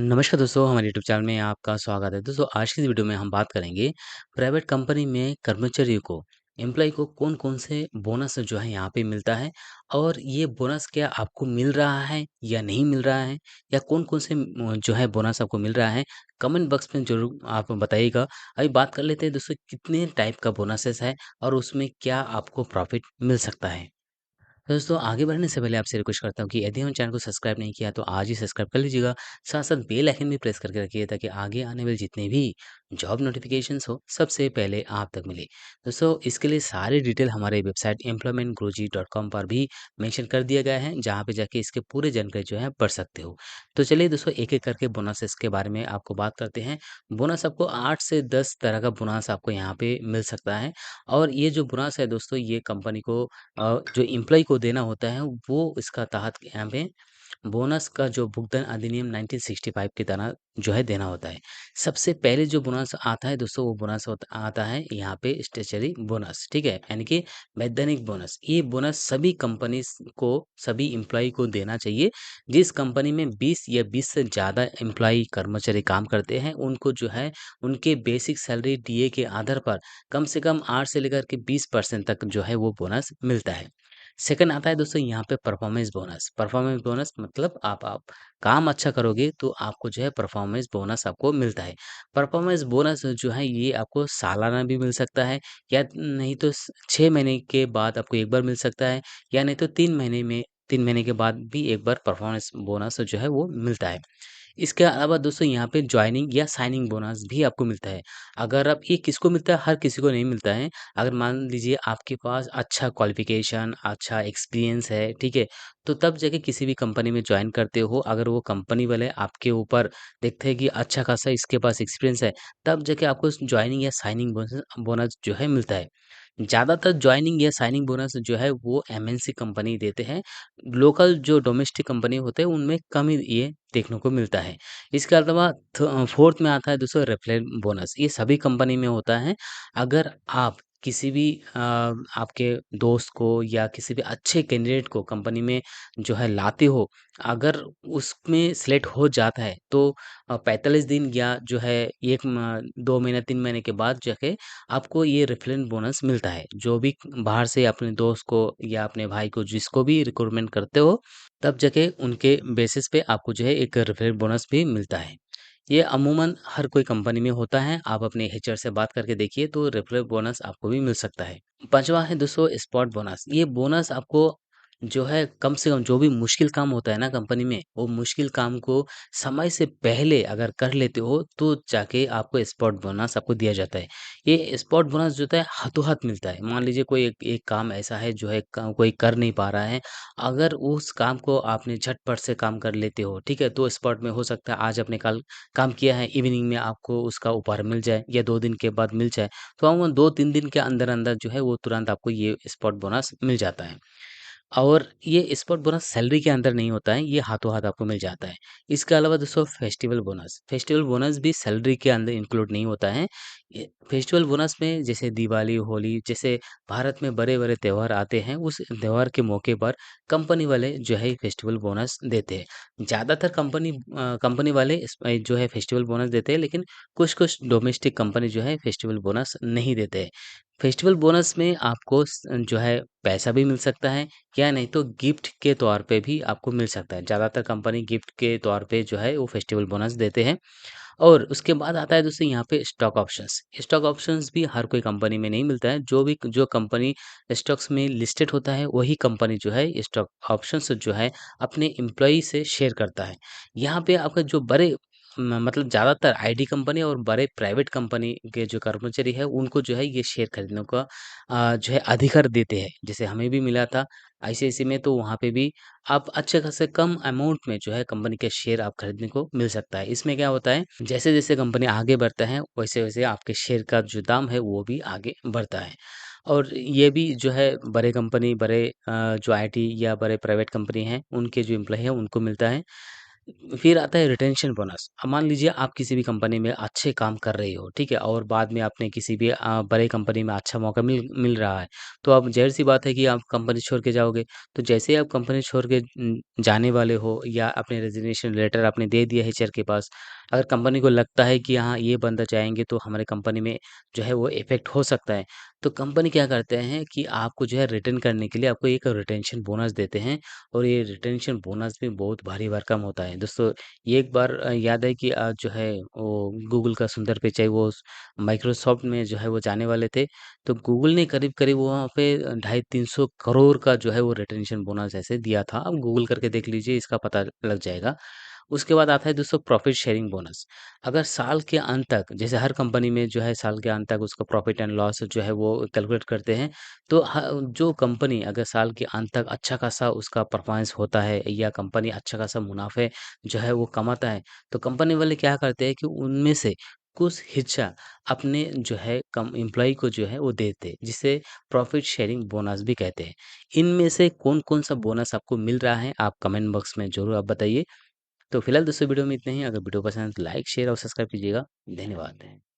नमस्कार दोस्तों, हमारे यूट्यूब चैनल में आपका स्वागत है। दोस्तों, आज की इस वीडियो में हम बात करेंगे प्राइवेट कंपनी में कर्मचारियों को, एम्प्लॉयी को कौन-कौन से बोनस जो है यहाँ पे मिलता है और ये बोनस क्या आपको मिल रहा है या नहीं मिल रहा है या कौन-कौन से जो है बोनस आपको मिल रहा है, कमेंट बॉक्स में ज़रूर आप बताइएगा। अभी बात कर लेते हैं दोस्तों कितने टाइप का बोनसेस है और उसमें क्या आपको प्रॉफ़िट मिल सकता है। तो दोस्तों आगे बढ़ने से पहले आपसे रिक्वेस्ट करता हूँ कि यदि हमारे चैनल को सब्सक्राइब नहीं किया तो आज ही सब्सक्राइब कर लीजिएगा। साथ-साथ बेल आइकन भी प्रेस करके रखिए ताकि आगे आने वाले जितने भी जॉब नोटिफ़िकेशंस हो सबसे पहले आप तक मिले। दोस्तों इसके लिए सारी डिटेल हमारे वेबसाइट employmentguruji.com पर भी मेंशन कर दिया गया है जहाँ पे जाके इसके पूरे जानकारी जो है पढ़ सकते हो। तो चलिए दोस्तों एक-एक करके बोनसेस के बारे में आपको बात करते हैं। बोनस आपको 8 से 10 तरह का बोनस आपको यहाँ पे मिल सकता है और ये जो बोनस है दोस्तों ये कंपनी को जो एम्प्लॉयी को देना होता है वो इसका तहत यहाँ पे बोनस का जो भुगतान अधिनियम 1965 की तरह जो है देना होता है। सबसे पहले जो बोनस आता है दोस्तों वो बोनस आता है यहाँ पे स्टेचुटरी बोनस, ठीक है? यानी कि वैधानिक बोनस। ये बोनस सभी कंपनीज़ को, सभी एम्प्लॉयी को देना चाहिए। जिस कंपनी में 20 या 20 से ज़्यादा एम्प्लॉयी कर्मचारी काम करते हैं, उनको जो है उनके बेसिक सैलरी डीए के आधार पर कम से कम 8 से लेकर के 20% तक जो है वो बोनस मिलता है। सेकंड आता है दोस्तों यहाँ पे परफॉर्मेंस बोनस। परफॉर्मेंस बोनस मतलब आप काम अच्छा करोगे तो आपको जो है परफॉर्मेंस बोनस आपको मिलता है। परफॉर्मेंस बोनस जो है ये आपको सालाना भी मिल सकता है या नहीं तो 6 महीने के बाद आपको एक बार मिल सकता है या नहीं तो 3 महीने के बाद भी एक बार परफॉर्मेंस बोनस जो है वो मिलता है। इसके अलावा दोस्तों यहाँ पे जॉइनिंग या साइनिंग बोनस भी आपको मिलता है। अगर आप ये किसको मिलता है? हर किसी को नहीं मिलता है। अगर मान लीजिए आपके पास अच्छा क्वालिफ़िकेशन, अच्छा एक्सपीरियंस है, ठीक है? तो तब जाके किसी भी कंपनी में जॉइन करते हो, अगर वो कंपनी वाले आपके ऊपर देखते हैं कि अच्छा खासा इसके पास एक्सपीरियंस है, तब जाके आपको जॉइनिंग या साइनिंग बोनस बोनस जो है मिलता है। ज़्यादातर जॉइनिंग या साइनिंग बोनस जो है वो एमएनसी कंपनी देते हैं। लोकल जो डोमेस्टिक कंपनी होते हैं उनमें कम ही ये देखने को मिलता है। इसके अलावा फोर्थ में आता है दोस्तों रेफरल बोनस। ये सभी कंपनी में होता है। अगर आप किसी भी आपके दोस्त को या किसी भी अच्छे कैंडिडेट को कंपनी में जो है लाते हो, अगर उसमें सेलेक्ट हो जाता है तो 45 दिन या जो है 1 2 महीने 3 महीने के बाद जाके आपको ये रेफरल बोनस मिलता है। जो भी बाहर से अपने दोस्त को या अपने भाई को जिसको भी रिक्रूटमेंट करते हो, तब जाके उनके बेसिस पे आपको जो है एक रेफरल बोनस भी मिलता है। ये अमूमन हर कोई कंपनी में होता है। आप अपने एचआर से बात करके देखिए तो रेफरल बोनस आपको भी मिल सकता है। 5वाँ है दोस्तों स्पॉट बोनस। ये बोनस आपको जो है कम से कम जो भी मुश्किल काम होता है ना कंपनी में, वो मुश्किल काम को समय से पहले अगर कर लेते हो तो जाके आपको स्पॉट बोनस आपको दिया जाता है। ये स्पॉट बोनस जो होता है हाथों-हाथ मिलता है। मान लीजिए कोई एक एक काम ऐसा है जो है क कोई कर नहीं पा रहा है, अगर उस काम को आपने झटपट से काम कर लेते हो, ठीक है? तो स्पॉट में हो सकता है आज आपने कल काम किया है, इवनिंग में आपको उसका उपहार मिल जाए या 2 दिन के बाद मिल जाए। तो अमूमन 2-3 दिन के अंदर-अंदर जो है वो तुरंत आपको ये स्पॉट बोनस मिल जाता है। और ये स्पॉट बोनस सैलरी के अंदर नहीं होता है, ये हाथों-हाथ आपको मिल जाता है। इसके अलावा दोस्तों फेस्टिवल बोनस भी सैलरी के अंदर इंक्लूड नहीं होता है। ये फेस्टिवल बोनस में जैसे दिवाली, होली जैसे भारत में बड़े-बड़े त्योहार आते हैं, उस त्योहार के मौके पर कंपनी वाले जो है फेस्टिवल बोनस देते हैं। ज़्यादातर कंपनी वाले जो है फेस्टिवल बोनस देते हैं, लेकिन कुछ-कुछ डोमेस्टिक कंपनी जो है फेस्टिवल बोनस नहीं देते हैं। फेस्टिवल बोनस में आपको जो है पैसा भी मिल सकता है या नहीं तो गिफ्ट के तौर पे भी आपको मिल सकता है। ज़्यादातर कंपनी गिफ्ट के तौर पे जो है वो फेस्टिवल बोनस देते हैं और उसके बाद आता है दोस्तों यहाँ पे स्टॉक ऑप्शंस। स्टॉक ऑप्शंस भी हर कोई कंपनी में नहीं मिलता है। जो कंपनी स्टॉक्स में लिस्टेड होता है वही कंपनी जो है स्टॉक ऑप्शंस जो है अपने एम्प्लॉयी से शेयर करता है। यहाँ पे आपका जो बड़े मतलब ज़्यादातर आईटी कंपनी और बड़े प्राइवेट कंपनी के जो कर्मचारी है उनको जो है ये शेयर खरीदने का जो है अधिकार देते हैं। जैसे हमें भी मिला था आईसीआईसी में तो वहाँ पे भी आप अच्छे खासे कम अमाउंट में जो है कंपनी के शेयर आप खरीदने को मिल सकता है। इसमें क्या होता है जैसे-जैसे कंपनी आगे बढ़ता है वैसे-वैसे आपके शेयर का जो दाम है वो भी आगे बढ़ता है। और ये भी जो है बड़े कंपनी जो आईटी या बड़े प्राइवेट कंपनी हैं उनके जो एम्प्लॉयी हैं उनको मिलता है। फिर आता है रिटेंशन बोनस। अब मान लीजिए आप किसी भी कंपनी में अच्छे काम कर रही हो, ठीक है? और बाद में आपने किसी भी बड़े कंपनी में अच्छा मौका मिल मिल रहा है, तो अब ज़ाहिर-सी बात है कि आप कंपनी छोड़ के जाओगे। तो जैसे ही आप कंपनी छोड़ के जाने वाले हो या अपने रेज़िग्नेशन लेटर आपने दे दिया एचआर के पास, अगर कंपनी को लगता है कि हाँ, ये बंदा जाएँगे तो हमारे कंपनी में जो है वो इफ़ेक्ट हो सकता है, तो कंपनी क्या करते हैं कि आपको जो है रिटेन करने के लिए आपको एक रिटेंशन बोनस देते हैं और ये रिटेंशन बोनस भी बहुत भारी भरकम होता है। दोस्तों ये एक बार याद है कि जो है वो गूगल का सुंदर पिचाई वो माइक्रोसॉफ्ट में जो है वो जाने वाले थे, तो गूगल ने करीब-करीब वहाँ पे ढाई 300 करोड़ का जो है वो रिटेंशन बोनस ऐसे दिया था। आप गूगल करके देख लीजिए इसका पता लग जाएगा। उसके बाद आता है दोस्तों प्रॉफिट शेयरिंग बोनस। अगर साल के अंत तक जैसे हर कंपनी में जो है साल के अंत तक उसका प्रॉफिट एंड लॉस जो है वो कैलकुलेट करते हैं। तो जो कंपनी अगर साल के अंत तक अच्छा खासा उसका परफॉर्मेंस होता है या कंपनी अच्छा खासा मुनाफ़े जो है वो कमाता है, तो कंपनी वाले क्या करते हैं कि उनमें से कुछ हिस्सा अपने जो है कम एम्प्लॉयी को जो है वो देते हैं, जिसे प्रॉफिट शेयरिंग बोनस भी कहते हैं। इनमें से कौन-कौन सा बोनस आपको मिल रहा है, आप कमेंट बॉक्स में ज़रूर आप बताइए। तो फिलहाल दोस्तों वीडियो में इतना ही। अगर वीडियो पसंद है तो लाइक, शेयर और सब्सक्राइब कीजिएगा। धन्यवाद।